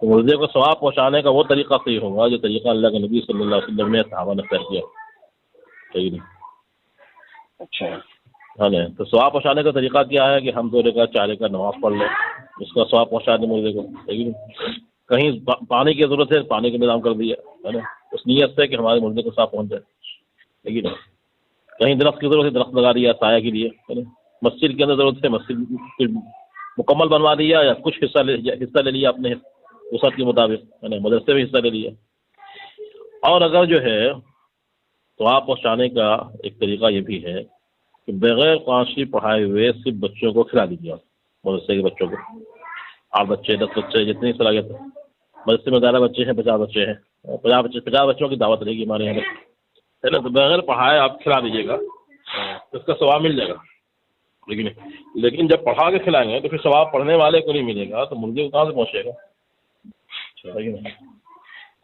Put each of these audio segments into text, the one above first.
मुर्दे को सवाब पहुँचाने का वो तरीका सही होगा जो तरीका अल्लाह के नबी सल्लल्लाहु अलैहि वसल्लम ने सहाबा ने तय किया, सही नहीं। अच्छा, हाँ नहीं, तो सवाब पहुँचाने का तरीका क्या है कि हम 2 रकात 4 रकात नमाज पढ़ लें, उसका सवाब पहुँचा दें मुर्दे को, सही नहीं। कहीं पानी की ज़रूरत है, पानी का इंतजाम कर दिया, है ना, उस नीयत से कि हमारे मुर्दे को साफ पहुँच जाए, लेकिन कहीं दरख्त की ज़रूरत है, दरख्त लगा दिया साया के लिए, है ना, मस्जिद के अंदर ज़रूरत है, मस्जिद मुकम्मल बनवा दिया या कुछ हिस्सा ले लिया अपने वसअत के मुताबिक, है ना, मदरसे में हिस्सा ले लिया। और अगर जो है तो आप पहुँचाने का एक तरीका ये भी है कि बगैर काशी पढ़ाए हुए सिर्फ बच्चों को खिला दीजिए, मदरसे के बच्चों को, 8 बच्चे 10 बच्चे जितनी सलाहियत है, मदरसे में ज़्यादा बच्चे हैं, 50 बच्चे हैं, 50 बच्चों की दावत रहेगी हमारे यहाँ पर, है ना, तो बगैर पढ़ाए आप खिला दीजिएगा तो उसका सवाब मिल जाएगा। लेकिन जब पढ़ा के खिलाएंगे तो फिर सवाब पढ़ने वाले को नहीं मिलेगा, तो मुर्गे को कहाँ से पहुँचेगा,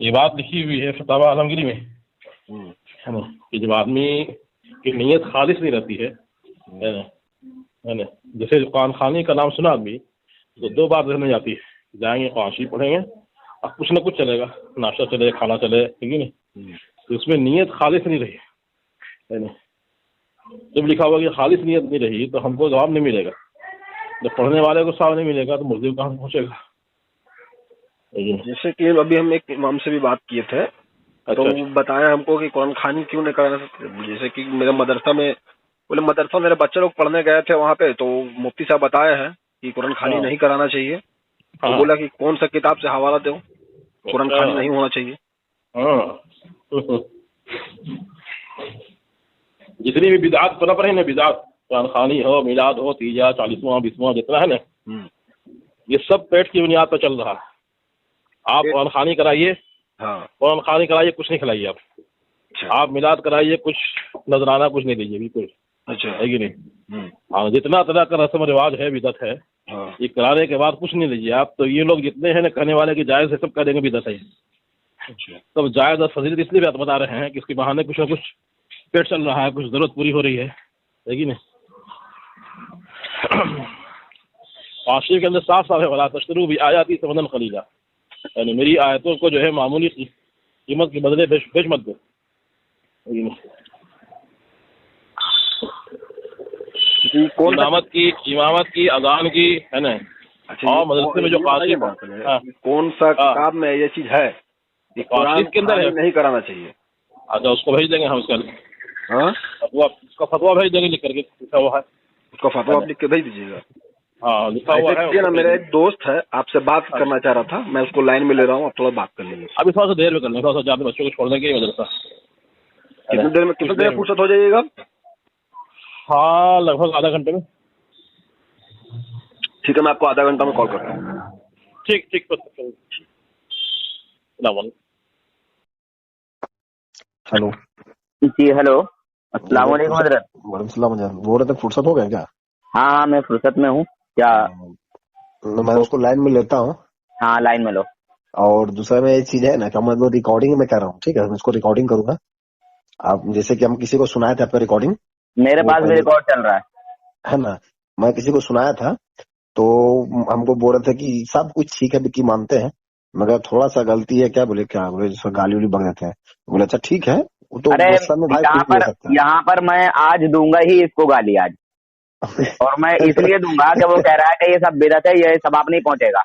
ये बात लिखी हुई है फतावा आलमगीरी में, है ना, कि जब आदमी की नीयत खालिस नहीं रहती है ना, जैसे कुरान खानी का नाम सुना आदमी तो 2 बात रहने जाती है, जाएंगे काशी पढ़ेंगे और कुछ ना कुछ चलेगा, नाश्ता चले, खाना चले, ठीक है नहीं, तो उसमें नीयत खालिस नहीं रही, है ना। जब लिखा हुआ कि खालिस नीयत नहीं रही तो हमको जवाब नहीं मिलेगा, जब पढ़ने वाले को सवाब नहीं मिलेगा तो मुर्दे को कहाँ से पहुँचेगा। जैसे कि अभी हम एक इमाम से भी बात किए थे, तो बताया हमको कि कुरान खानी क्यों नहीं कराना सकते। जैसे कि मेरे मदरसा में, बोले मदरसा मेरे बच्चे लोग पढ़ने गए थे वहाँ पे, तो मुफ्ती साहब बताए हैं कि कुरान खानी नहीं कराना चाहिए। तो बोला कि कौन सा किताब से हवाला दो, कुरान खानी नहीं होना चाहिए। जितनी भी बिदात बराबर है ना, बिदात कुरान खानी हो, मिलाद हो, तीजा, 40वां 20वां जितना है ना, ये सब पेट की बुनियाद पर चल रहा है। आप कुरान खानी कराइए, कुरान खानी कराइए, कुछ नहीं खिलाइए आप मिलाद कराइए, कुछ नजराना कुछ नहीं लीजिए, बिल्कुल, अच्छा है कि नहीं। हाँ, जितना तरह का रस्म रिवाज है, बिदत है, ये कराने के बाद कुछ नहीं लीजिए आप। तो ये लोग जितने हैं ना कहने वाले कि जायज है, सब कह देंगे बिदत है। तब जायज और फजीलत इसलिए बात बता रहे हैं कि इसके बहाने कुछ ना कुछ पेट चल रहा है, कुछ जरूरत पूरी हो रही है कि नहीं। आशिर के अंदर साफ साफ है, वला तश्तरू भी आयाती समदन खलीला, यानी मेरी आयतों को जो है मामूली कीमत के बदले बेच मत दो। इमामत की अजान की, है ना, और मदरसे में जो काशी कौन सा किताब में ये चीज है के अंदर है नहीं कराना चाहिए। अच्छा, उसको भेज देंगे हम, उसका फतवा भेज देंगे लिख करके, लिखा हुआ है, उसका फतवा आप लिख के भेज दीजिएगा। हाँ, लिखा हुआ है ना। मेरा एक दोस्त है, आपसे बात करना चाह रहा था, मैं उसको लाइन में ले रहा हूँ, आप थोड़ा बात कर लीजिए। अभी थोड़ा सा देर में कर लेंगे, थोड़ा सा ज्यादा बच्चों को छोड़ने के मदरसा। कितनी देर में फुर्सत हो जाइएगा? हाँ, लगभग आधा घंटे में। ठीक है, मैं आपको आधा घंटा में कॉल करता हूँ। ठीक। हेलो जी, हेलो, अस्सलाम वालेकुम हज़रत। बोल रहे थे फुर्सत हो गया क्या? हाँ, मैं फुर्सत में हूँ। क्या मैं उसको लाइन में लेता हूँ। हाँ, लाइन में लो। और दूसरा में एक चीज है ना कि मैं वो रिकॉर्डिंग में कर रहा हूँ, ठीक है, मैं इसको रिकॉर्डिंग करूंगा। आप जैसे कि हम किसी को सुनाए थे आपका रिकॉर्डिंग, मेरे पास भी रिकॉर्ड चल रहा है ना, मैं किसी को सुनाया था, तो हमको बोल रहे थे कि सब कुछ ठीक है, बिक्की मानते हैं, मगर थोड़ा सा गलती है, क्या बोले जिसको गाली उली बक देते हैं। बोले अच्छा ठीक है, वो तो यहाँ पर मैं आज दूंगा ही इसको गाली आज, और मैं इसलिए दूंगा कि वो कह रहा है कि ये सब बिदअत है, ये सब आप नहीं पहुंचेगा।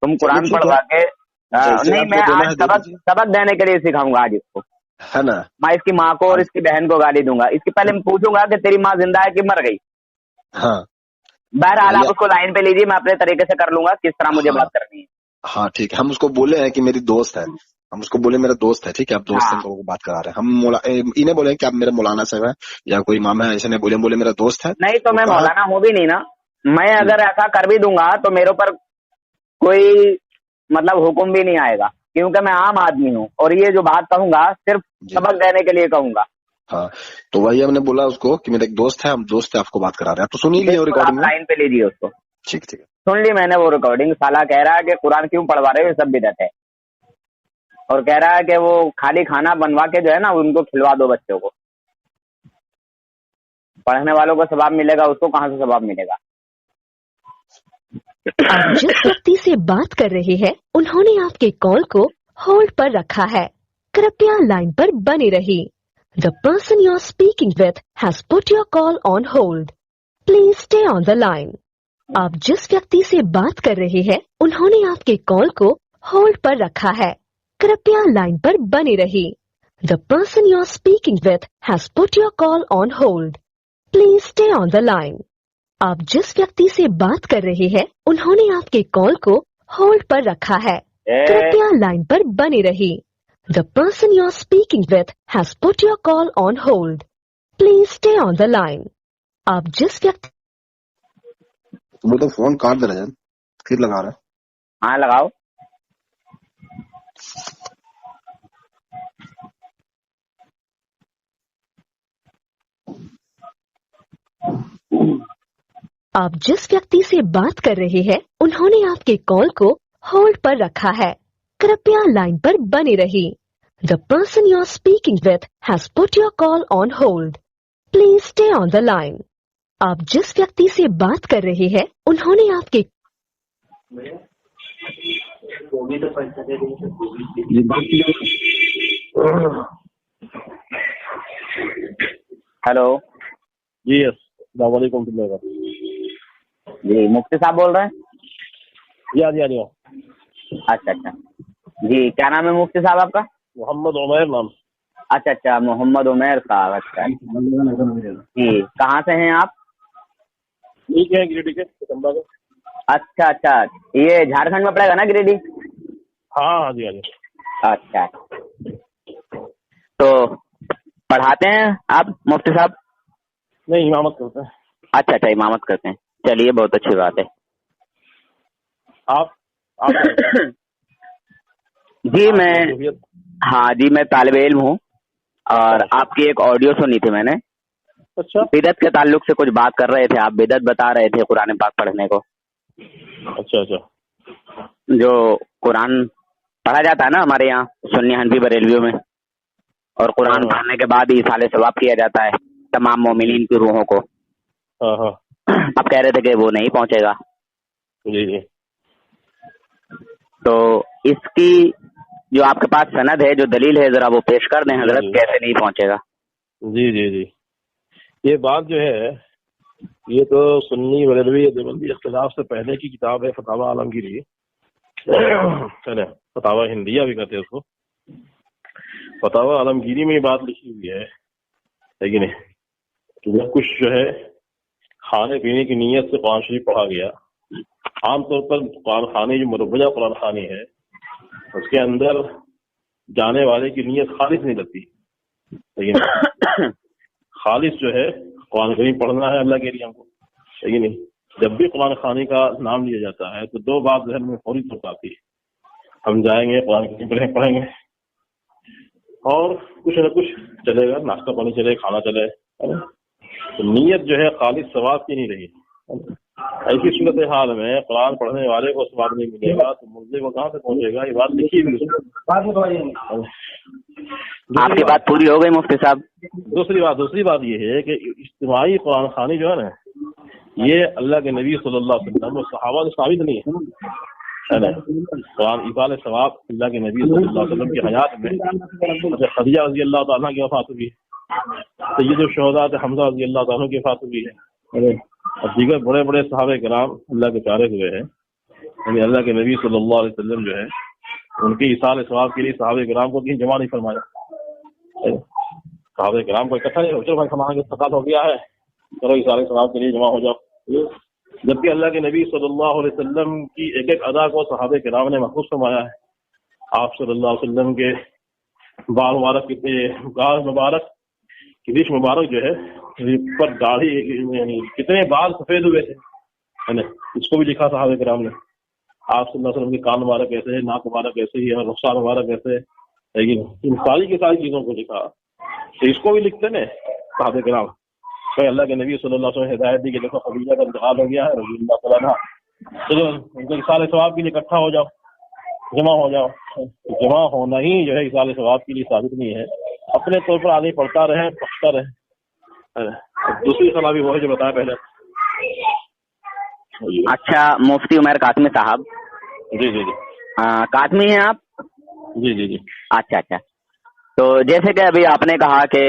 तुम कुरान पढ़वा के नहीं, मैं आज सबक देने के लिए सिखाऊंगा आज इसको, है ना। मैं इसकी माँ को और इसकी बहन को गाली दूंगा। इसके पहले मैं पूछूंगा कि तेरी माँ जिंदा है कि मर गई। हाँ, बहरहाल आप उसको लाइन पे लीजिए, मैं अपने तरीके से कर लूंगा किस तरह मुझे बात करनी है। हाँ ठीक है, हम उसको बोले हैं कि मेरी दोस्त है, हम उसको बोले मेरा दोस्त है, ठीक है, आप दोस्त हैं तो बात करा रहे हैं हम। इन्हें बोले कि आप मेरे मौलाना साहब है या कोई इमाम है, ऐसे नहीं बोले मेरा दोस्त है। नहीं तो मैं मौलाना हूँ भी नहीं ना, मैं अगर ऐसा कर भी दूंगा तो मेरे ऊपर कोई मतलब हुक्म भी नहीं आएगा, क्योंकि मैं आम आदमी हूँ, और ये जो बात कहूंगा सिर्फ सबक देने के लिए कहूंगा। हाँ, तो वही हमने बोला उसको कि मेरा एक दोस्त है, हम दोस्त है, आपको बात करा रहे हैं, तो सुन लीजिए रिकॉर्डिंग, लाइन पे लीजिए उसको। ठीक है, सुन ली मैंने वो रिकॉर्डिंग। साला कह रहा है कि कुरान क्यों पढ़वा रहे हो, ये सब बिदअत है, और कह रहा है कि वो खाली खाना बनवा के जो है ना उनको खिलवा दो बच्चों को, पढ़ने वालों को सवाब मिलेगा, उसको कहाँ से सवाब मिलेगा। آپ जिस व्यक्ति से बात कर रहे हैं उन्होंने आपके कॉल को होल्ड पर रखा है, कृपया लाइन पर बने रहिए। The person you are speaking with has put your call on hold. Please stay on the line. आप जिस व्यक्ति से बात कर रहे हैं उन्होंने आपके कॉल को होल्ड पर रखा है, कृपया लाइन पर बने रहिए। The person you are speaking with has put your call on hold. Please stay on the line. आप जिस व्यक्ति से बात कर रहे हैं उन्होंने आपके कॉल को होल्ड पर रखा है, कृपया लाइन पर बने रहिए। The person you are speaking with has put your call on hold. Please stay on the line. आप जिस व्यक्ति वो तो फोन काट दे रहा है, फिर लगा रहा है। हाँ लगाओ। आप जिस व्यक्ति से बात कर रहे हैं उन्होंने आपके कॉल को होल्ड पर रखा है, कृपया लाइन पर बने रहिए। The person you are speaking with has put your call on hold. Please stay on the line. आप जिस व्यक्ति से बात कर रहे हैं उन्होंने आपके हेलो जी यस, वालेकुम सलाम। जी मुफ्ती साहब बोल रहे हैं? जी जी। अच्छा अच्छा जी, क्या नाम है मुफ्ती साहब आपका? मोहम्मद उमैर नाम। अच्छा अच्छा, मोहम्मद उमैर साहब। अच्छा जी, कहाँ से हैं आप? ठीक है, गिरिडीह के चंबा के। अच्छा अच्छा, ये झारखंड में पड़ेगा ना गिरिडीह? हाँ जी हाँ जी। अच्छा, तो पढ़ाते हैं आप मुफ्ती साहब? नहीं, इमामत करते हैं। अच्छा अच्छा, इमामत करते हैं, चलिए बहुत अच्छी बात है। आप जी मैं, हाँ जी मैं तालिब इल्म हूँ और आपकी एक ऑडियो सुनी थी मैंने। अच्छा, बिदत के ताल्लुक से कुछ बात कर रहे थे आप, बिदत बता रहे थे कुरान पाक पढ़ने को। अच्छा अच्छा, जो कुरान पढ़ा जाता है ना हमारे यहाँ सुन्नी हनफी बरेलवियों में, और कुरान पढ़ने के बाद ही इसाले सवाब किया जाता है तमाम मोमिनीन की रूहों को। आप कह रहे थे कि वो नहीं पहुंचेगा। जी जी। तो इसकी जो आपके पास सनद है, जो दलील है, जरा वो पेश कर दें हजरत, कैसे नहीं पहुंचेगा। जी जी जी, ये बात जो है ये तो सुन्नी बरेलवी देवबंदी इख्तिलाफ से पहले की किताब है, फतावा आलमगीरी है ना, फतावा हिंदिया भी कहते हैं उसको। फतावा आलमगीरी में ये बात लिखी हुई है कि नहीं, कि जब कुछ जो है खाने पीने की नीयत से कुरान शरीफ पढ़ा गया, आमतौर पर कुरान खानी जो मुरब्बजा कुरान खानी है उसके अंदर जाने वाले की नीयत खालिस नहीं लगती, लेकिन खालिस जो है कुरान करीम पढ़ना है अल्लाह के लिए हमको, लेकिन नहीं। जब भी कुरान खानी का नाम लिया जाता है तो दो बात जहन में फौरी तौर पर आती है, हम जाएंगे कुरान करीम पढ़ेंगे और कुछ न कुछ चलेगा, नाश्ता पानी चले, खाना चले, है ना। तो नीयत जो है खालिस सवाब की नहीं रही। ऐसी सूरत हाल में कुरान पढ़ने वाले को सवाब नहीं मिलेगा तो मुर्दे को कहाँ से पहुंचेगा, ये बात लिखी हुई। आपकी बात पूरी हो गई मुफ्ती साहब। दूसरी बात ये है कि इज्तिमाई कुरान खानी जो है ना, ये अल्लाह के नबी सल्लल्लाहु अलैहि वसल्लम और सहाबा से साबित नहीं है ना। कुरान इसाले सवाब अल्लाह के नबी सल्लल्लाहु अलैहि वसल्लम की हयात में खदीजा रज़ी अल्लाह तआला की वफात हुई, सय्यदुल शुहदा हमजा रज़ी अल्लाह तआला की वफात हुई है, और दीगर बड़े बड़े सहाबे किराम अल्लाह के प्यारे हुए हैं। यानी अल्लाह के नबी सल्लल्लाहु अलैहि वसल्लम जो है उनके इसाले सवाब के लिए सहाबे किराम को कहीं जमा नहीं फरमाया। सहाबे किराम को इकट्ठा नहीं, चलो भाई हमारा सकात हो गया है, चलो इसाले सवाब के लिए जमा हो जाओ। जबकि अल्लाह के नबी सल्लल्लाहु अलैहि वसल्लम की एक एक अदा को सहाबे किराम ने महफूज फरमाया है। आप सल्लल्लाहु अलैहि वसल्लम के बाल मुबारक, गाल मुबारक की रिश मुबारक जो है पर दाढ़ी, यानी कितने बाल सफेद हुए थे, है ना, इसको भी लिखा सहाबे किराम ने। आप सल्लल्लाहु अलैहि वसल्लम के कान मुबारक कैसे है, नाक मुबारक कैसे ही है, रुखसार मुबारक कैसे है, लेकिन इन सारी की सारी चीजों को लिखा, तो इसको भी लिखते ना सहाबे किराम। तो अल्लाह के नबी सल्लल्लाहु अलैहि वसल्लम हिदायत दी कि देखो खदीजा का इंतकाल हो गया है रज़ी अल्लाह तआला अन्हा, चलो उनके इसाले सवाब के लिए इकट्ठा हो जाओ, जमा हो जाओ। जमा होना ही जो है इसाले सवाब के लिए साबित नहीं है, अपने तौर पर आदमी पढ़ता रहे, पढ़ता रहे। दूसरी सलाह भी वो है जो बताया पहले अच्छा, मुफ्ती उमर कासमी साहब। जी जी जी। कासमी हैं आप? जी जी जी। अच्छा अच्छा। तो जैसे कि अभी आपने कहा कि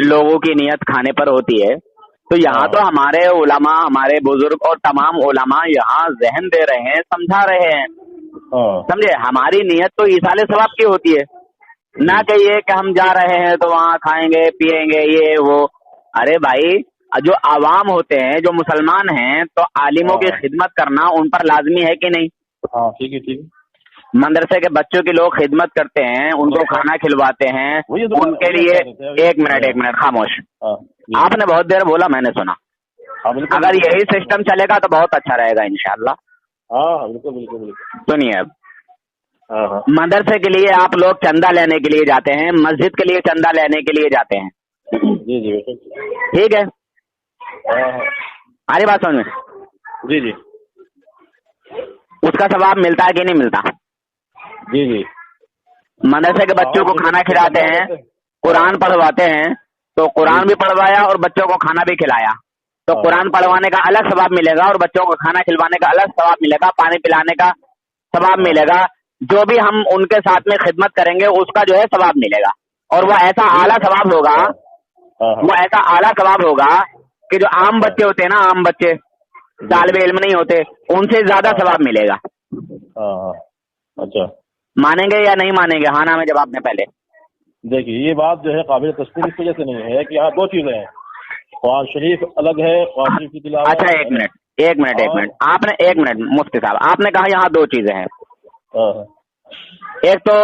लोगों की नियत खाने पर होती है, तो यहाँ तो हमारे उलमा, हमारे बुजुर्ग और तमाम उलमा यहाँ जहन दे रहे हैं, समझा रहे हैं, समझे। हमारी नियत तो ईसाले सवाब की होती है, ना कि ये कि हम जा रहे हैं तो वहाँ खाएंगे पिएंगे ये वो। अरे भाई, जो आवाम होते हैं, जो मुसलमान हैं, तो आलिमों की खिदमत करना उन पर लाजमी है कि नहीं? हाँ ठीक है ठीक है। मदरसे के बच्चों की लोग खिदमत करते हैं, उनको खाना खिलवाते हैं, उनके लिए। एक मिनट खामोश। आपने बहुत देर बोला, मैंने सुना। अगर यही सिस्टम चलेगा तो बहुत अच्छा रहेगा इंशाअल्लाह। बिल्कुल बिल्कुल बिल्कुल। सुनिए, अब मदरसे के लिए आप लोग चंदा लेने के लिए जाते हैं, मस्जिद के लिए चंदा लेने के लिए जाते हैं। जी जी ठीक है। अरे बात समझ में? जी जी। उसका सवाब मिलता है कि नहीं मिलता? जी जी। मदरसे के बच्चों को खाना खिलाते हैं, कुरान पढ़वाते हैं, तो कुरान भी पढ़वाया और बच्चों को खाना भी खिलाया, तो कुरान पढ़वाने का अलग सवाब मिलेगा और बच्चों को खाना खिलवाने का अलग सवाब मिलेगा, पानी पिलाने का सवाब मिलेगा। जो भी हम उनके साथ में खिदमत करेंगे उसका जो है सवाब मिलेगा, और वो ऐसा आला सवाब होगा, वो ऐसा आला सवाब होगा कि जो आम बच्चे होते हैं ना, आम बच्चे तालिबे इल्म नहीं होते, उनसे ज्यादा सवाब मिलेगा। अच्छा, मानेंगे या नहीं मानेंगे? हाँ ना में जवाब में पहले। देखिए, ये बात जो है काबिल तस्दीक इस वजह से नहीं है कि यहाँ दो चीजें हैं, कुरान शरीफ अलग है, कुरान शरीफ की तिलावत। अच्छा, एक मिनट आपने, एक मिनट मुफ्ती साहब, आपने कहा यहाँ दो चीजें हैं। एक तो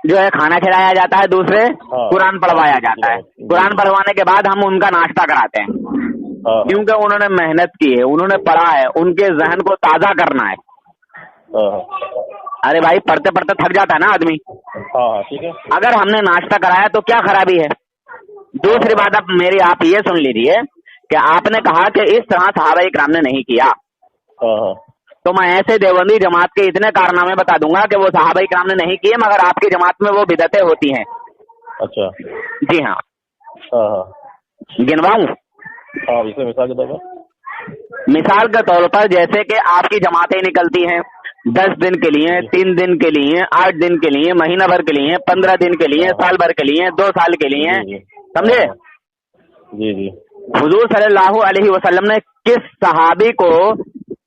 जो है खाना खिलाया जाता है, दूसरे कुरान पढ़वाया जाता है। कुरान पढ़वाने के बाद हम उनका नाश्ता कराते हैं, क्योंकि उन्होंने मेहनत की है, उन्होंने पढ़ा है, उनके जहन को ताजा करना है। अरे भाई, पढ़ते पढ़ते थक जाता है ना आदमी। ठीक है। अगर हमने नाश्ता कराया तो क्या खराबी है? दूसरी बात आप मेरी आप ये सुन लीजिए कि आपने कहा कि इस तरह सहाबा इकराम ने नहीं किया, तो मैं ऐसे देवबंदी जमात के इतने कारनामे बता दूंगा कि वो सहाबा इकराम ने नहीं किए, मगर आपकी जमात में वो बिदअतें होती हैं। अच्छा। जी हाँ। गिनवाऊं? मिसाल के तौर पर जैसे कि आपकी जमातें निकलती हैं 10 दिन के लिए, 3 दिन के लिए, 8 दिन के लिए, महीना भर के लिए, 15 दिन के लिए, साल भर के लिए, 2 साल के लिए, समझे? जी जी। हुजूर सल्लल्लाहु अलैहि वसल्लम ने किस सहाबी को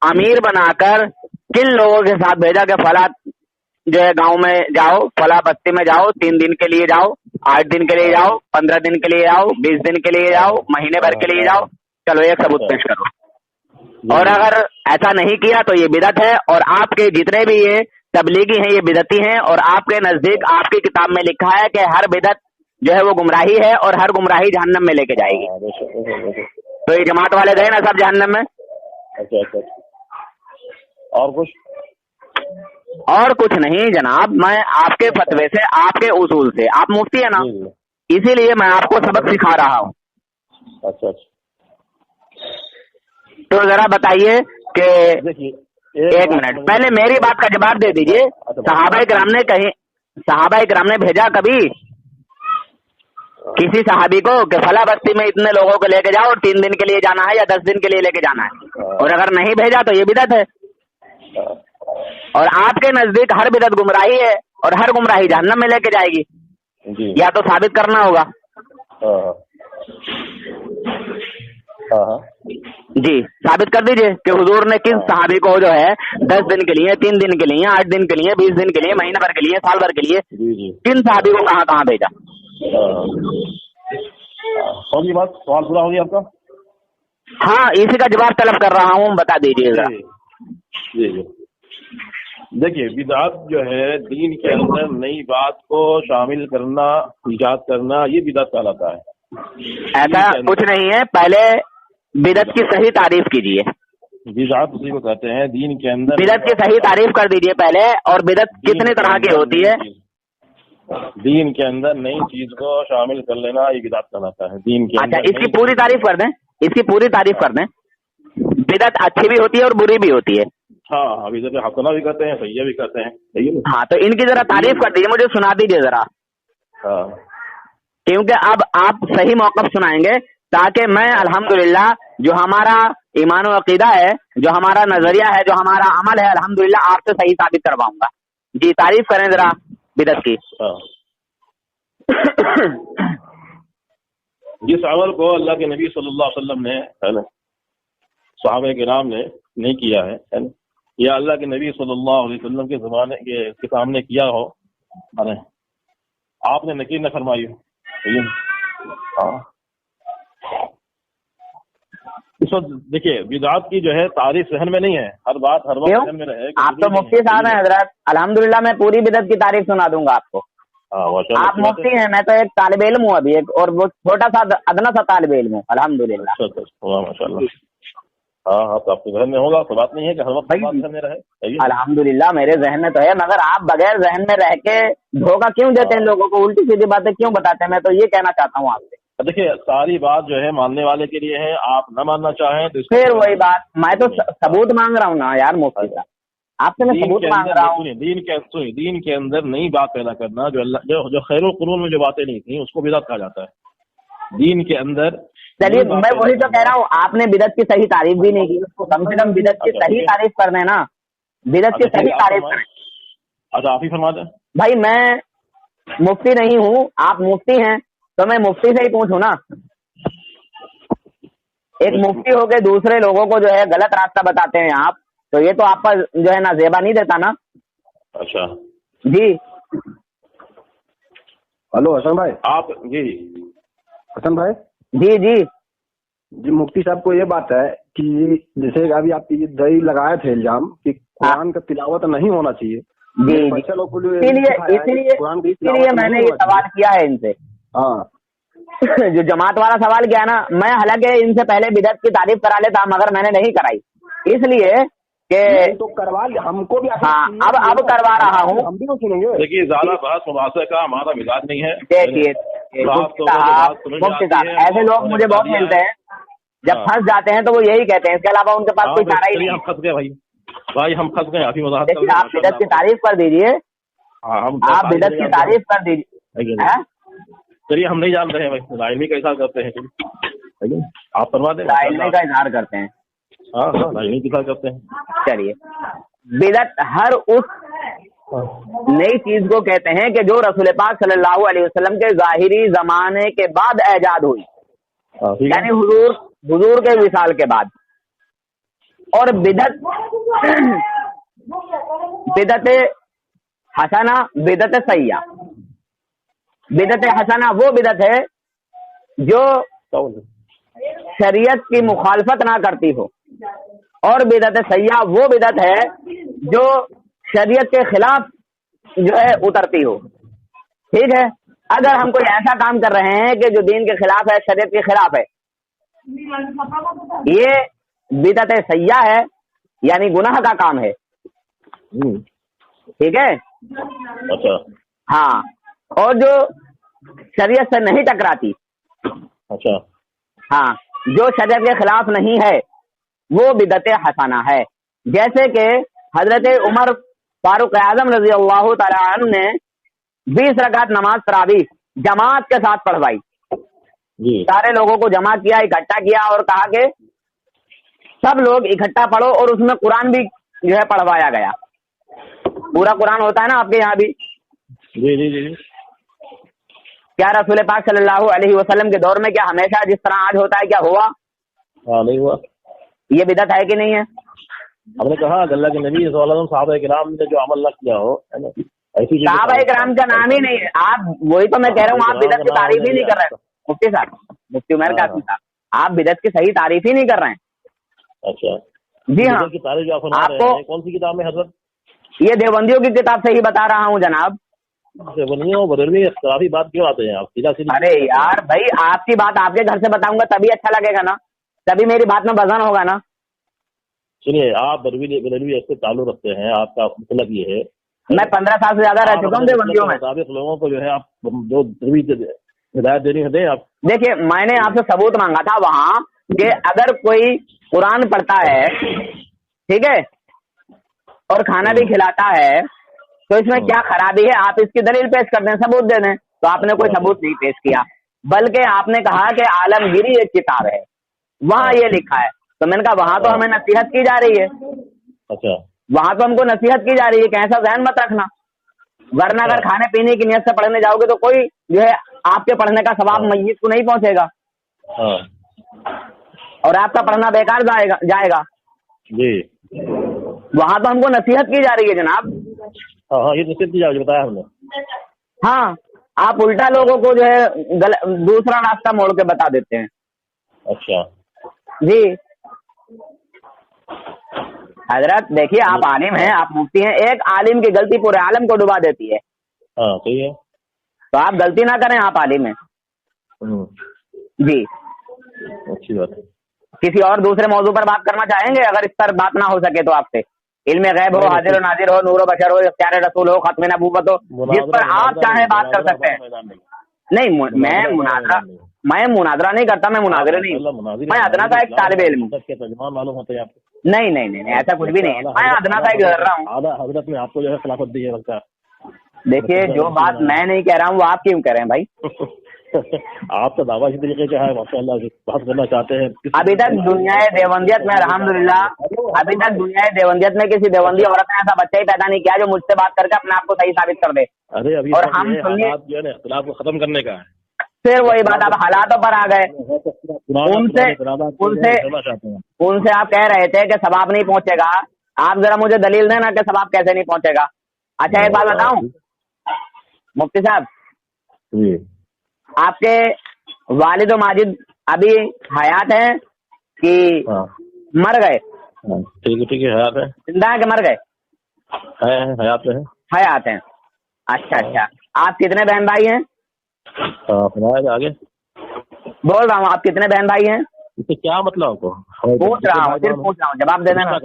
अमीर बनाकर किन लोगों के साथ भेजा कि फला जो है गांव में जाओ, फला बस्ती में जाओ, 3 दिन के लिए जाओ, 8 दिन के लिए जाओ, 15 दिन के लिए जाओ, 20 दिन के लिए जाओ, महीने भर के लिए जाओ, चलो एक सबूत पेश करो। और अगर ऐसा नहीं किया तो ये बिदअत है, और आपके जितने भी ये तबलीगी हैं ये बिदअती हैं, और आपके नजदीक आपकी किताब में लिखा है कि हर बिदअत जो है वो गुमराही है और हर गुमराही जहन्नम में लेके जाएगी। तो ये जमात वाले गए ना सब जहन्नम में। अच्छा। और कुछ? और कुछ नहीं जनाब, मैं आपके फतवे से, आपके उसूल से, आप मुफ्ती है ना, इसीलिए मैं आपको सबक सिखा रहा हूँ। अच्छा। तो जरा बताइए कि एक मिनट पहले मेरी बात का जवाब दे दीजिए। सहाबा इकराम ने भेजा कभी किसी सहाबी को कि फला बस्ती में इतने लोगों को लेके जाओ और 3 दिन के लिए जाना है या 10 दिन के लिए लेके जाना है? और अगर नहीं भेजा तो ये बिदअत है। और आपके नजदीक हर बिदअत गुमराही है और हर गुमराही जहन्नम में लेके जाएगी। या तो साबित करना होगा। जी, साबित कर दीजिए कि हुजूर ने किस सहाबी को जो है 10 दिन के लिए, 3 दिन के लिए, 8 दिन के लिए, 20 दिन के लिए, महीना भर के लिए, साल भर के लिए, किन सहाबी को कहाँ कहाँ भेजा। होगी बात, सवाल पूरा हो गया आपका? हाँ, इसी का जवाब तलब कर रहा हूँ, बता दीजिएगा। जी। देखिए, बिदअत जो है दीन के अंदर नई बात को शामिल करना, इजाद करना, ये बिदअत कहलाता है। ऐसा कुछ नहीं है। पहले बिदअत की सही तारीफ कीजिए। बिदअत उसी को कहते हैं दीन के अंदर। बिदअत की सही तारीफ कर दीजिए पहले, और बिदअत कितने तरह की होती है? दीन के अंदर नई चीज को शामिल कर लेना ये बिदअत कहलाता है दीन के अंदर। अच्छा, इसकी पूरी तारीफ कर दें, इसकी पूरी तारीफ कर दें। बिदअत अच्छी भी होती है और बुरी भी होती है। हाँ, बिदअत हसना भी कहते हैं, सही भी कहते हैं, सही है। हाँ, तो इनकी जरा तारीफ कर दीजिए, मुझे सुना दीजिए जरा। हाँ, क्योंकि अब आप सही मौक़िफ़ सुनाएंगे ताकि मैं अल्हम्दुलिल्लाह जो हमारा ایمان و عقیدہ ہے، جو ہمارا نظریہ ہے، جو ہمارا عمل ہے، الحمدللہ آپ سے صحیح ثابت کرواؤں گا. جی تعریف کریں ذرا بدعت کی. جس عمل کو اللہ کے نبی صلی اللہ علیہ وسلم نے ہے نا صحابہ کرام نے نہیں کیا ہے نا، یا اللہ کے نبی صلی اللہ علیہ وسلم کے زمانے کے سامنے کیا ہو، آپ نے نکیر نہ فرمائی ہو. ہاں اس وقت دیکھیے بدعات کی جو ہے تعریف ذہن میں نہیں ہے، ہر بات ہر وقت ذہن میں رہے. آپ تو مفتی صاحب ہیں حضرت، الحمدللہ میں پوری بدعت کی تعریف سنا دوں گا آپ کو. آپ مفتی ہیں، میں تو ایک طالب علم ہوں ابھی، ایک اور وہ چھوٹا سا ادنا سا طالب علم ہوں الحمدللہ. ماشاء اللہ. ہاں آپ کے ذہن میں ہوگا تو بات نہیں ہے کہ ہر وقت ذہن میں رہے. الحمدللہ میرے ذہن میں تو ہے، مگر آپ بغیر ذہن میں رہ کے دھوکہ کیوں دیتے ہیں لوگوں کو، الٹی سیدھی باتیں کیوں بتاتے ہیں؟ میں تو یہ کہنا چاہتا ہوں آپ سے. دیکھیے ساری بات جو ہے ماننے والے کے لیے ہے، آپ نہ ماننا چاہیں تو پھر وہی بات، میں تو ثبوت مانگ رہا ہوں نا یار مفتی صاحب، آپ سے میں ثبوت مانگ رہا ہوں. دین کے اندر نئی بات پیدا کرنا، جو خیر القرون میں جو باتیں نہیں تھیں اس کو بدعت کہا جاتا ہے. دین کے اندر چلیے میں وہی تو کہہ رہا ہوں، آپ نے بدعت کی صحیح تعریف بھی نہیں کی، کم سے کم بدعت کی صحیح تعریف کر دیں نا، بدعت کی صحیح تعریف کریں. اچھا آپ ہی فرما دیں. بھائی میں مفتی نہیں ہوں، آپ مفتی ہیں تو میں مفتی سے ہی پوچھوں نا. ایک مفتی ہو کے دوسرے لوگوں کو جو ہے غلط راستہ بتاتے ہیں آپ، تو یہ تو آپ پر جو ہے نا زیبا نہیں دیتا نا. اچھا جی ہلو حسن بھائی. آپ جی حسن بھائی. جی جی جی مفتی صاحب کو یہ بات ہے کہ جیسے ابھی آپ دہی لگائے تھے الزام کہ قرآن کا تلاوت نہیں ہونا چاہیے. جی اسی لیے میں نے یہ سوال کیا ہے ان سے. ہاں جو جماعت والا سوال کیا نا، میں حالانکہ ان سے پہلے بدعت کی تعریف کرا لیتا مگر میں نے نہیں کرائی، اس لیے کہ تو کروا ہم کو بھی. ہاں اب کروا رہا ہوں. ہم بھی تو سنیں گے. دیکھیے زیادہ بحث مباحثے کا ہمارا مزاج نہیں ہے. دیکھیے مفتی صاحب ایسے لوگ مجھے بہت ملتے ہیں، جب پھنس جاتے ہیں تو وہ یہی کہتے ہیں، اس کے علاوہ ان کے پاس کوئی چارہ ہی نہیں. ہم پھنس گئے بھائی ہم پھنس گئے. آپ بدعت کی تعریف کر دیجیے، آپ بدعت کی تعریف کر دیجیے. چلیے ہم نہیں جان رہے ہیں بھائی علمی کا اظہار کرتے ہیں، آپ فرما دیں. علمی کا اظہار کرتے ہیں. ہاں علمی کا اظہار کرتے ہیں. چلیے بدعت ہر اس نئی چیز کو کہتے ہیں کہ جو رسول پاک صلی اللہ علیہ وسلم کے ظاہری زمانے کے بعد ایجاد ہوئی، یعنی حضور کے وصال کے بعد. اور بدعت حسنہ، بدعت سیئہ. بدعت حسنہ وہ بدعت ہے جو شریعت کی مخالفت نہ کرتی ہو، اور بدعت سیئہ وہ بدعت ہے جو شریعت کے خلاف جو ہے اترتی ہو. ٹھیک ہے، اگر ہم کوئی ایسا کام کر رہے ہیں کہ جو دین کے خلاف ہے، شریعت کے خلاف ہے، یہ بدعت سیئہ ہے، یعنی گناہ کا کام ہے. ٹھیک ہے. ہاں، اور جو شریعت سے نہیں ٹکراتی، اچھا ہاں جو شریعت کے خلاف نہیں ہے، وہ بدعت حسنہ ہے. جیسے کہ حضرت عمر فاروق اعظم رضی اللہ تعالیٰ عنہ نے 20 رکعت نماز تراویح جماعت کے ساتھ پڑھوائی. سارے لوگوں کو جمع کیا، اکٹھا کیا اور کہا کہ سب لوگ اکٹھا پڑھو، اور اس میں قرآن بھی جو ہے پڑھوایا گیا. پورا قرآن ہوتا ہے نا آپ کے یہاں بھی؟ جی جی جی. کیا رسول پاک صلی اللہ علیہ وسلم کے دور میں کیا ہمیشہ جس طرح آج ہوتا ہے کیا ہوا؟ نہیں ہوا. یہ بدعت ہے کہ نہیں ہے؟ ہم نے کہا کہ اللہ کے نبی صلی اللہ علیہ وسلم صحابہ کرام نے جو عمل نہ کیا ہو، صحابہ کرام کا نام ہی نہیں ہے. آپ وہی تو میں کہہ رہا ہوں، آپ بدعت کی تعریف ہی نہیں کر رہے. مفتی صاحب، مفتی عمر قاسم صاحب، آپ بدعت کی صحیح تعریف ہی نہیں کر رہے ہیں. اچھا جی ہاں، آپ کو کون سی کتاب میں حضرت؟ یہ دیوبندیوں کی کتاب سے ہی بتا رہا ہوں جناب. بدلوی اختلافی بات کیوں آتے ہیں آپ سیدھا سیدھی؟ ارے یار بھائی، آپ کی بات آپ کے گھر سے بتاؤں گا تبھی اچھا لگے گا نا، تبھی میری بات میں وزن ہوگا نا. سنیے، آپ بدلوی سے تعلق رکھتے ہیں، آپ کا مطلب یہ ہے. میں 15 سال سے زیادہ رہ چکا ہوں دیوبندیوں میں. لوگوں کو جو ہے آپ جو ہدایت دینی ہے دیں آپ. دیکھیے میں نے آپ سے ثبوت مانگا تھا وہاں کہ اگر کوئی قرآن پڑھتا ہے، ٹھیک ہے، اور کھانا بھی کھلاتا ہے تو اس میں کیا خرابی ہے؟ آپ اس کی دلیل پیش کر دیں، ثبوت دے دیں. تو آپ نے کوئی ثبوت نہیں پیش کیا، بلکہ آپ نے کہا کہ عالمگیری ایک کتاب ہے، وہاں یہ لکھا ہے. तो मैंने कहा वहां तो हमें नसीहत की जा रही है, अच्छा, वहां तो हमको नसीहत की जा रही है कि ऐसा ध्यान मत रखना, वरना अगर खाने पीने की नियत से पढ़ने जाओगे तो कोई जो है आपके पढ़ने का सवाब मस्जिद को नहीं पहुंचेगा और आपका पढ़ना बेकार जाएगा जी। वहां तो हमको नसीहत की जा रही है जनाब। हाँ, ये नसीहत की जा रही है, बताया हमने। हाँ, आप उल्टा लोगों को जो है दूसरा रास्ता मोड़ के बता देते हैं। अच्छा जी हजरत, देखिए आप आलिम हैं, आप मुफ्ती हैं, एक आलिम की गलती पूरे आलम को डुबा देती है। हाँ सही है, तो आप गलती ना करें, आप आलिम हैं। जी, अच्छी बात है। किसी और दूसरे मौजू पर बात करना चाहेंगे अगर इस पर बात ना हो सके तो आपसे? इल्मे गैब हो, हाजिर हो, नाजिर हो, नूर बशर हो, इख्तियार रसूल हो, खत्म नबूवत हो, जिस पर आप चाहे बात कर सकते हैं। नहीं, मैं मुनाजरा नहीं करता, मैं मुनाजरे नहीं, मैं अदना सा एक तालिब इल्म हूँ। मालूम होता है आपको? नहीं, ऐसा कुछ भी नहीं है, मैं अदना सा एक कर रहा हूँ। हजरत ने आपको जो है खिलाफत दी है लगता है। देखिए, जो बात मैं नहीं कह रहा हूँ वो आप क्यों कह रहे हैं भाई? आपका दावा इसी तरीके का है, माशाअल्लाह, बात करना चाहते हैं। अभी तक दुनिया देवंदियत में अल्हम्दुलिल्लाह, अभी तक दुनिया देवंदियत में किसी देवंदी औरत ने ऐसा बच्चा ही पैदा नहीं किया जो मुझसे बात करके अपने आप को सही साबित कर दे। अरे अभी और हम सुनिए, जो है ना इख्तिलाफ को खत्म करने का है। फिर वही बात, आप हालातों पर आ गए। उनसे आप कह रहे थे कि सवाब नहीं पहुंचेगा, आप जरा मुझे दलील देना कि सवाब कैसे नहीं पहुंचेगा। अच्छा एक बात बताऊं मुफ्ती साहब, आपके वालिद माजिद अभी हयात हैं कि मर गए? ठीक है, हयात है। जिंदा है कि मर गए? हयात है। हयात हैं। अच्छा, आप कितने बहन भाई हैं? आगे बोल रहा हूँ, आप कितने बहन भाई हैं? इससे क्या मतलब आपको? पूछ रहा हूँ, सिर्फ पूछ रहा हूँ, जवाब दे देना।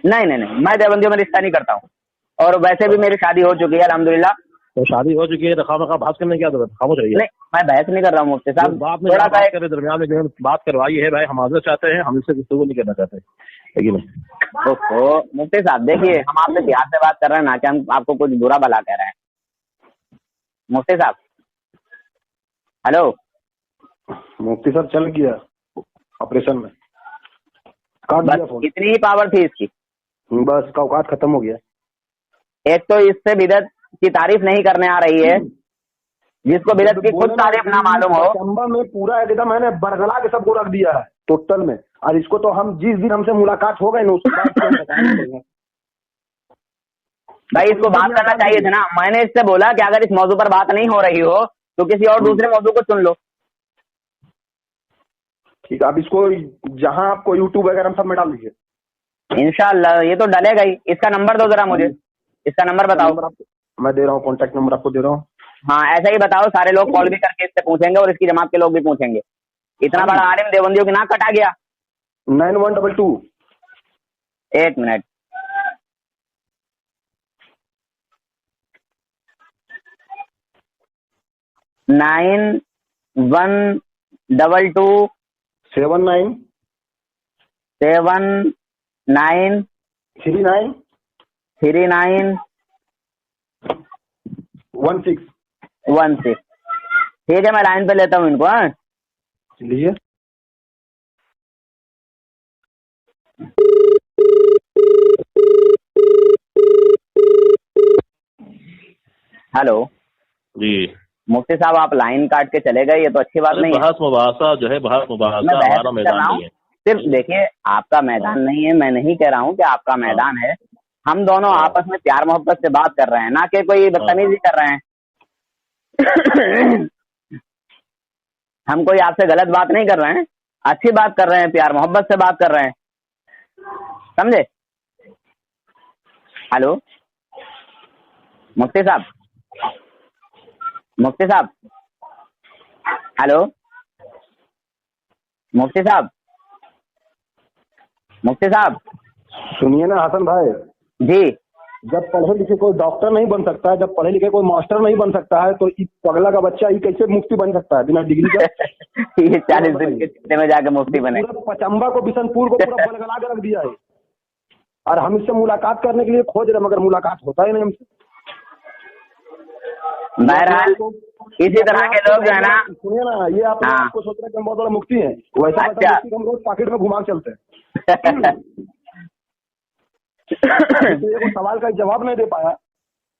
नहीं, मैं देवबंदियों में रिश्ता नहीं करता हूँ, और वैसे भी मेरी शादी हो चुकी है अल्हम्दुलिल्लाह। तो शादी हो चुकी है तो खामखा बात करने क्या जरूरत? खामोश रहिए। नहीं, मैं बहस नहीं कर रहा हूँ मुफ्ती साहब, थोड़ा सा करे दरमियान में जो है बात करवाई है भाई, हम हाजिर चाहते हैं, हम इससे गुफ्तगू नहीं करना चाहते, लेकिन ओहो मुफ्ती साहब देखिए, हम आपसे प्यार से बात कर रहे हैं ना कि हम आपको कुछ बुरा भला कह रहे हैं। मुफ्ती साहब हेलो। मुफ्ती साहब चल गया ऑपरेशन में, काट दिया फोन। कितनी ही पावर थी इसकी, बस का औकात खत्म हो गया। एक तो इससे बिदत की तारीफ नहीं करने आ रही है, जिसको बिदत की खुद तारीफ ना मालूम हो। चंबा में पूरा एकदम मैंने बरगला के सबको रख दिया है टोटल में, और इसको तो हम जिस दिन हमसे मुलाकात हो गई ना उसके बाद भाई इसको बात करना चाहिए था ना। मैंने इससे बोला कि अगर इस मौजू पर बात नहीं हो रही हो तो किसी और दूसरे मौजू को चुन लो। ठीक है, अब इसको जहां आपको यूट्यूब वगैरह सब में डाल दीजिए इंशाल्लाह। ये तो डलेगा ही। इसका नंबर दो जरा मुझे, इसका नंबर बताओ। मैं दे रहा हूँ, कॉन्टेक्ट नंबर आपको दे रहा हूँ। हाँ ऐसा ही बताओ, सारे लोग कॉल भी करके इससे पूछेंगे और इसकी जमात के लोग भी पूछेंगे। इतना बड़ा आलिम देवबंदियों की नाक कटा गया। 9122। एक मिनट, नाइन 122 79 79 39 39 16। ठीक है, मैं लाइन पे लेता हूँ इनको। हाँ चलिए। हेलो जी मुफ्ती साहब, आप लाइन काट के चले गए, ये तो अच्छी बात नहीं है। बहस मुबासा जो है, बहस मुबासा हमारा मैदान नहीं है। सिर्फ देखिए, आपका मैदान नहीं है, मैं नहीं कह रहा हूँ कि आपका मैदान है। हम दोनों आपस में प्यार मोहब्बत से बात कर रहे हैं, ना कि कोई बदतमीजी कर रहे हैं। हम कोई आपसे गलत बात नहीं कर रहे हैं, अच्छी बात कर रहे हैं, प्यार मोहब्बत से बात कर रहे हैं, समझे? हेलो मुफ्ती साहब, मुफ्ती साहब, हेलो मुफ्ती साहब, मुफ्ती साहब सुनिए ना हसन भाई जी। जब पढ़े लिखे कोई डॉक्टर नहीं बन सकता है, जब पढ़े लिखे कोई मास्टर नहीं बन सकता है, तो इस पगला का बच्चा ये कैसे मुफ्ती बन सकता है बिना डिग्री का? ये 40 दिन के चिट्टे में जाके मुफ्ती बने। पचम्बा को, बिशनपुर को पूरा बलगला के रख दिया है, और हम इससे मुलाकात करने के लिए खोज रहे, मगर मुलाकात होता ही नहीं हमसे। बहरहाल इसी तरह के लोग जो है ना, सुनिए ना, ये आप हाँ। आपको सोच रहे हैं कि हम बहुत बड़ा मुफ्ती हैं, वैसा अच्छा। मुफ्ती को हम रोज पॉकेट में घुमा के चलते हैं। किसी को सवाल का जवाब नहीं दे पाया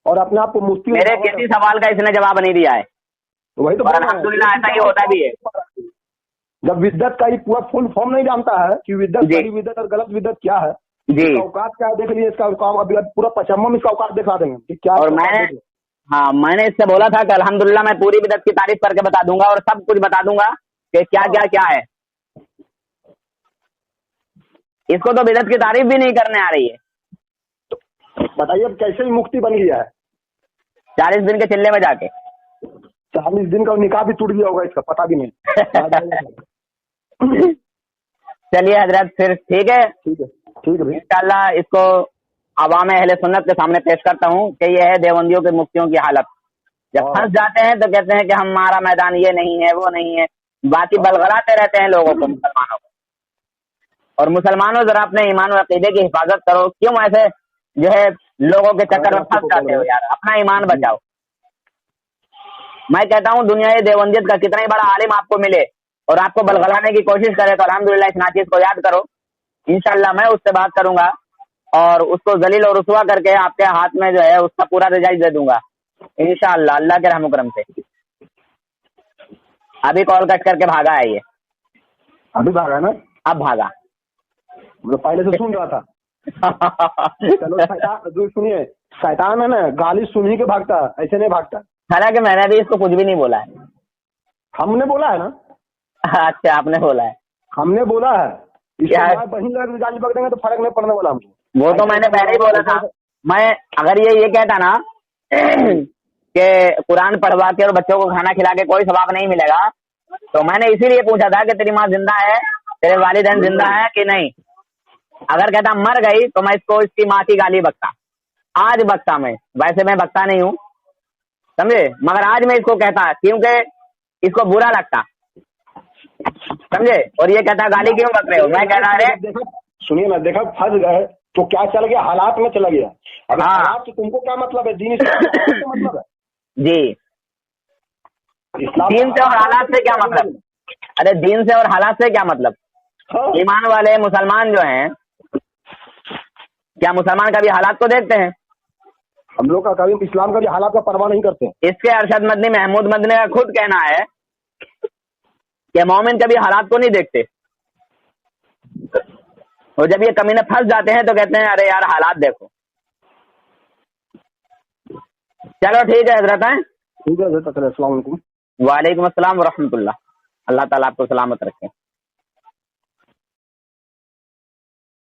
और अपने आप को मुफ्ती मेरे किसी सवाल का इसने जवाब नहीं दिया है, वही तो और अल्हम्दुलिल्लाह ऐसा ही होता भी है। जब विद्वत का ही पूरा फुल फॉर्म नहीं जानता है कि विद्वत जी। सही विद्वत और गलत विद्वत क्या है, जी। इसका औकात क्या है, देख लीजिए इसका औकात, अभी पूरा पचम्मा इसका औकात दिखा देंगे कि क्या। और मैंने इससे बोला था कि अल्हम्दुलिल्लाह मैं पूरी बिदअत की तारीफ करके बता दूंगा और सब कुछ बता दूंगा कि क्या क्या क्या है। इसको तो बिदअत की तारीफ भी नहीं करने आ रही है। बताइए अब कैसे ही मुक्ति बन गया है 40 दिन के चिल्ले में जाके। 40 दिन का निकाह भी टूट गया होगा इसका, पता भी नहीं। चलिए हजरत, फिर ठीक है ठीक है भाई, इंशाअल्लाह इसको अवाम अहले सुन्नत के सामने पेश करता हूँ कि ये है देवबंदियों के मुफ्तियों की हालत। जब फंस जाते हैं तो कहते हैं कि हमारा मैदान ये नहीं है वो नहीं है, बाकी बलगलाते रहते हैं लोगों को, मुसलमानों को। और मुसलमानों जरा अपने ईमान और अकीदे की हिफाजत करो, क्यों ऐसे जो है लोगों के चक्कर में फंस जाते हो यार, अपना ईमान बचाओ। मैं कहता हूँ दुनिया देवबंदियत का कितना ही बड़ा आलिम आपको मिले और आपको बलगलाने की कोशिश करे तो अल्हम्दुलिल्लाह इस नाचीज को याद करो, इंशाअल्लाह मैं उससे बात करूंगा और उसको जलील और रुसवा करके आपके हाथ में जो है उसका पूरा रिजल्ट दे दूंगा इंशाअल्लाह, अल्लाह के रहम करम से। अभी कॉल कट करके भागा है ये, अभी भागा ना, अब भागा। मैं पहले से सुन रहा था। चलो शैतान, सुनिए, शैतान है ना, गाली सुन ही के भागता, ऐसे नहीं भागता। हालांकि मैंने भी इसको कुछ भी नहीं बोला है। हमने बोला है ना। अच्छा, आपने बोला है। हमने बोला है क्या है? बहन गाली बक देंगे तो फर्क नहीं पड़ने वाला हमको। वो तो मैंने पहले ही बोला था। मैं अगर ये कहता ना कि कुरान पढ़वा के और बच्चों को खाना खिला के कोई सवाब नहीं मिलेगा, तो मैंने इसीलिए पूछा था कि तेरी माँ जिंदा है, तेरे वालिदैन जिंदा है कि नहीं। अगर कहता मर गई तो मैं इसको इसकी माँ की गाली बकता, आज बकता मैं, वैसे मैं बकता नहीं हूँ समझे, मगर आज मैं इसको कहता क्योंकि इसको बुरा लगता, समझे। और ये कहता गाली क्यों बक रहे हो, मैं कह रहा है सुनिए ना, देखा फंस गए तो क्या चल गया, हालात में चला गया। अब हाँ। हालात से तुमको क्या मतलब है, दीन इस्लाम से मतलब है जी, दीन से और हालात से क्या मतलब। अरे दीन से और हालात से क्या मतलब। हाँ। ईमान वाले मुसलमान जो हैं, क्या मुसलमान कभी हालात को देखते हैं। हम लोग का कभी इस्लाम का भी हालात का परवाह नहीं करते। इसके अरशद मदनी महमूद मदनी का खुद कहना है कि मोमिन कभी हालात को नहीं देखते, और जब ये कमीने फंस जाते हैं तो कहते हैं अरे यार हालात देखो। चलो ठीक है हजरत, हैं ठीक है हजरत, अस्सलाम वालेकुम। वालेकुम अस्सलाम व रहमतुल्लाह। अल्लाह ताला आपको सलामत रखे।